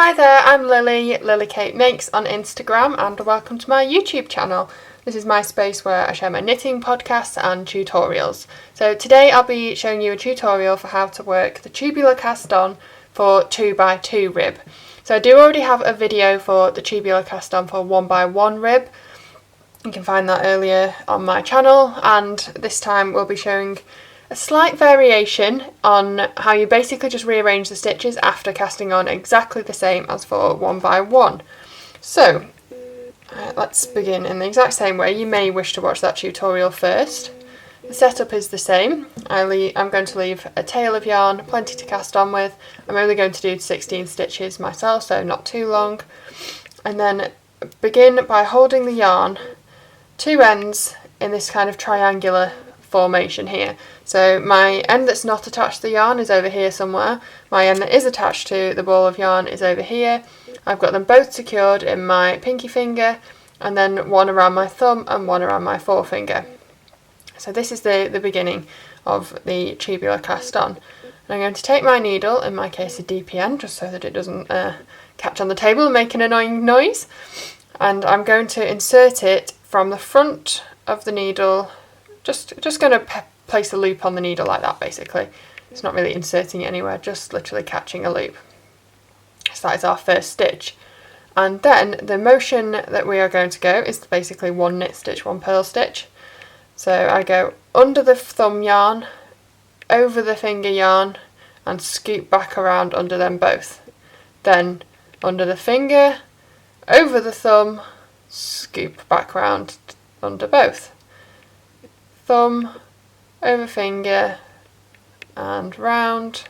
Hi there, I'm Lily, Lily Kate Makes on Instagram, and welcome to my YouTube channel. This is my space where I share my knitting podcasts and tutorials. So today I'll be showing you a tutorial for how to work the tubular cast on for 2x2 rib. So I do already have a video for the tubular cast on for 1x1 rib. You can find that earlier on my channel, and this time we'll be showing a slight variation on how you basically just rearrange the stitches after casting on exactly the same as for 1x1. So let's begin in the exact same way. You may wish to watch that tutorial first. The setup is the same. I'm going to leave a tail of yarn, plenty to cast on with. I'm only going to do 16 stitches myself, so not too long. And then begin by holding the yarn two ends in this kind of triangular formation here. So my end that's not attached to the yarn is over here somewhere. My end that is attached to the ball of yarn is over here. I've got them both secured in my pinky finger, and then one around my thumb and one around my forefinger. So this is the beginning of the tubular cast on. And I'm going to take my needle, in my case a DPN, just so that it doesn't catch on the table and make an annoying noise. And I'm going to insert it from the front of the needle, just going to place a loop on the needle like that basically. It's not really inserting it anywhere, just literally catching a loop. So that is our first stitch. And then the motion that we are going to go is basically one knit stitch, one purl stitch. So I go under the thumb yarn, over the finger yarn, and scoop back around under them both. Then under the finger, over the thumb, scoop back round under both. Thumb, over finger, and round,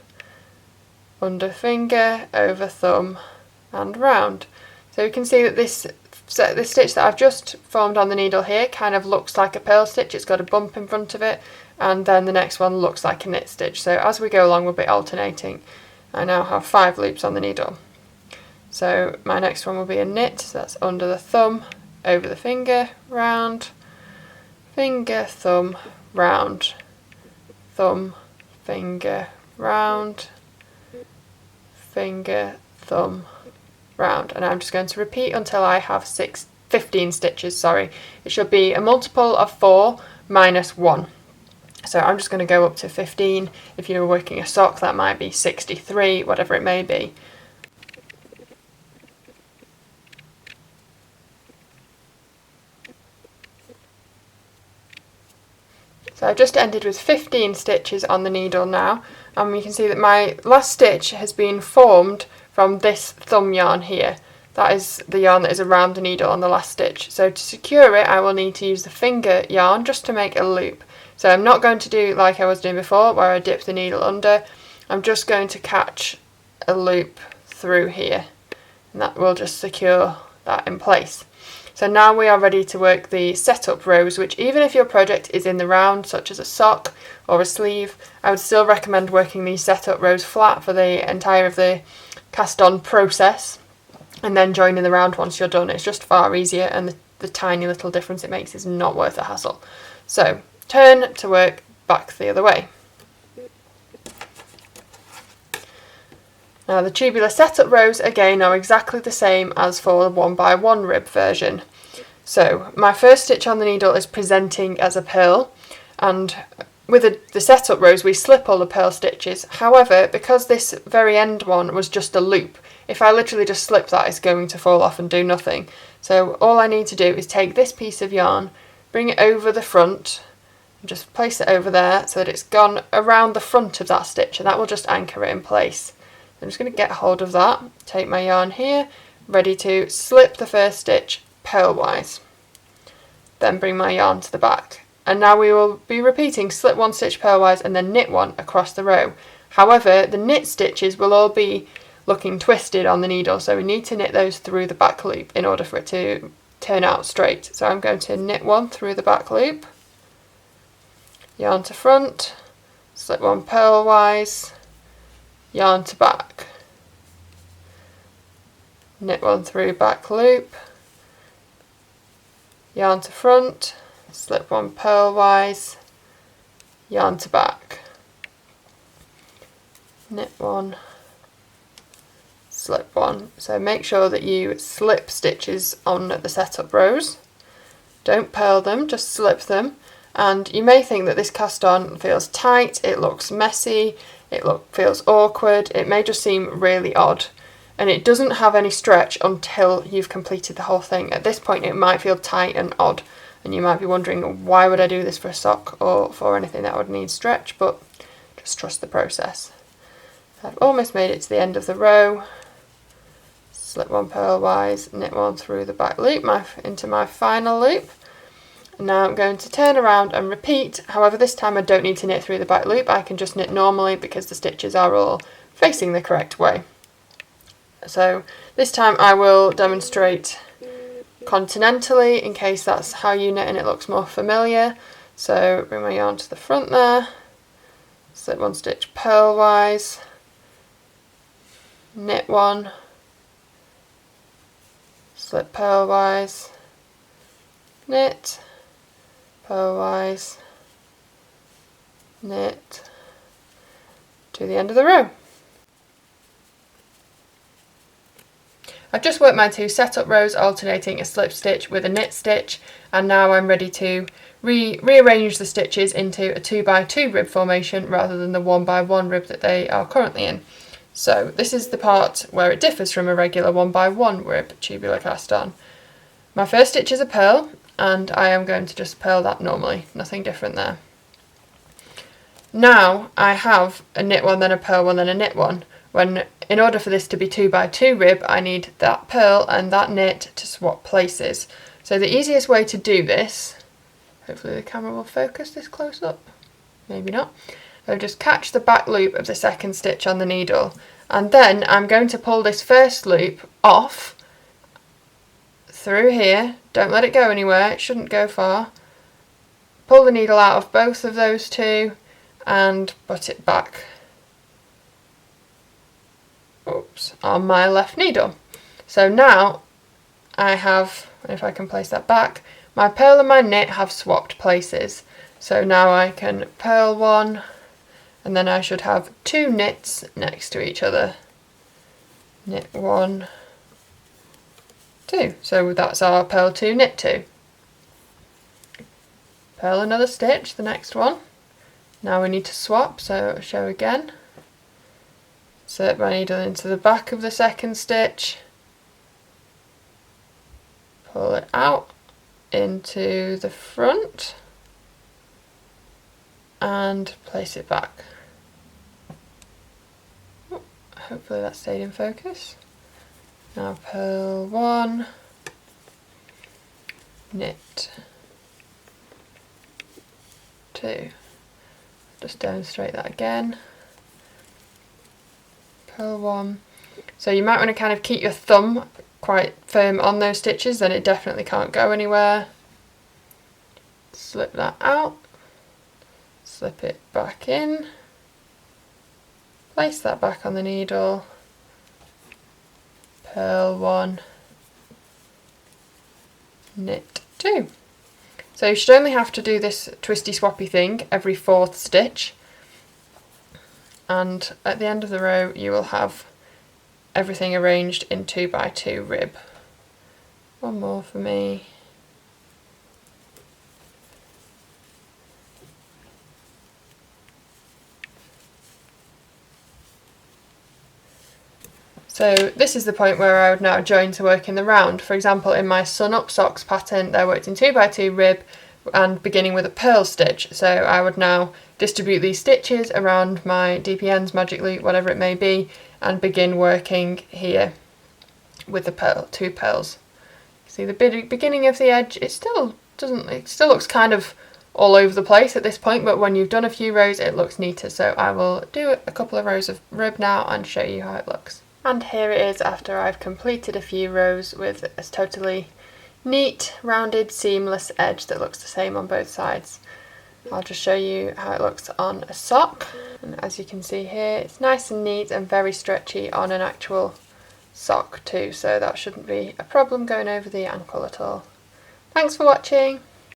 under finger, over thumb, and round. So you can see that this stitch that I've just formed on the needle here kind of looks like a purl stitch. It's got a bump in front of it, and then the next one looks like a knit stitch. So as we go along we'll be alternating. I now have 5 loops on the needle. So my next one will be a knit, so that's under the thumb, over the finger, round, finger, thumb, round, thumb, finger, round, finger, thumb, round. And I'm just going to repeat until I have 15 stitches, sorry. It should be a multiple of 4 minus 1. So I'm just going to go up to 15. If you were working a sock, that might be 63, whatever it may be. So I've just ended with 15 stitches on the needle now, and you can see that my last stitch has been formed from this thumb yarn here. That is the yarn that is around the needle on the last stitch. So to secure it I will need to use the finger yarn just to make a loop. So I'm not going to do like I was doing before where I dip the needle under. I'm just going to catch a loop through here, and that will just secure that in place. So now we are ready to work the setup rows, which even if your project is in the round, such as a sock or a sleeve, I would still recommend working these setup rows flat for the entire of the cast on process, and then joining the round once you're done. It's just far easier, and the tiny little difference it makes is not worth the hassle. So turn to work back the other way. Now the tubular setup rows again are exactly the same as for the 1x1 rib version. So my first stitch on the needle is presenting as a purl, and with the setup rows we slip all the purl stitches. However, because this very end one was just a loop, if I literally just slip that it's going to fall off and do nothing. So all I need to do is take this piece of yarn, bring it over the front, and just place it over there so that it's gone around the front of that stitch, and that will just anchor it in place. I'm just going to get hold of that, take my yarn here, ready to slip the first stitch purlwise. Then bring my yarn to the back. And now we will be repeating slip one stitch purlwise and then knit one across the row. However, the knit stitches will all be looking twisted on the needle, so we need to knit those through the back loop in order for it to turn out straight. So I'm going to knit one through the back loop, yarn to front, slip one purlwise, yarn to back, knit one through back loop, yarn to front, slip one purlwise, yarn to back, knit one, slip one. So make sure that you slip stitches on the setup rows. Don't purl them, just slip them. And you may think that this cast on feels tight, it looks messy, feels awkward, it may just seem really odd. And it doesn't have any stretch until you've completed the whole thing. At this point it might feel tight and odd, and you might be wondering, why would I do this for a sock or for anything that would need stretch? But just trust the process. I've almost made it to the end of the row. Slip one purlwise, knit one through the back loop into my final loop. Now I'm going to turn around and repeat. However, this time I don't need to knit through the back loop, I can just knit normally because the stitches are all facing the correct way. So this time I will demonstrate continentally in case that's how you knit and it looks more familiar. So bring my yarn to the front there, slip one stitch purlwise, knit one, slip purlwise, knit, purlwise, knit to the end of the row. I've just worked my two setup rows alternating a slip stitch with a knit stitch, and now I'm ready to rearrange the stitches into a 2x2 rib formation rather than the 1x1 rib that they are currently in. So this is the part where it differs from a regular 1x1 rib tubular cast on. My first stitch is a purl, and I am going to just purl that normally, nothing different there. Now I have a knit one, then a purl one, then a knit one. When in order for this to be 2x2 rib, I need that purl and that knit to swap places. So the easiest way to do this, hopefully the camera will focus this close up, maybe not. So just catch the back loop of the second stitch on the needle, and then I'm going to pull this first loop off through here. Don't let it go anywhere, it shouldn't go far. Pull the needle out of both of those two and put it back, oops, on my left needle. So now I have, if I can place that back, my purl and my knit have swapped places. So now I can purl one, and then I should have two knits next to each other. Knit one, two. So that's our purl two, knit two. Purl another stitch, the next one. Now we need to swap, so I'll show again. Insert my needle into the back of the second stitch, pull it out into the front and place it back. Oh, hopefully that stayed in focus. Now purl one, knit two. Just demonstrate that again. Purl one. So you might want to kind of keep your thumb quite firm on those stitches, then it definitely can't go anywhere. Slip that out, slip it back in, place that back on the needle, purl one, knit two. So you should only have to do this twisty swappy thing every fourth stitch, and at the end of the row you will have everything arranged in 2x2 rib. One more for me. So this is the point where I would now join to work in the round. For example, in my sun up socks pattern, they worked in 2x2 rib and beginning with a purl stitch. So I would now distribute these stitches around my DPNs, magic loop, whatever it may be, and begin working here with the two purls. See the beginning of the edge, it still looks kind of all over the place at this point, but when you've done a few rows it looks neater. So I will do a couple of rows of rib now and show you how it looks. And here it is after I've completed a few rows with a totally neat, rounded, seamless edge that looks the same on both sides. I'll just show you how it looks on a sock, and as you can see here it's nice and neat and very stretchy on an actual sock too, so that shouldn't be a problem going over the ankle at all. Thanks for watching!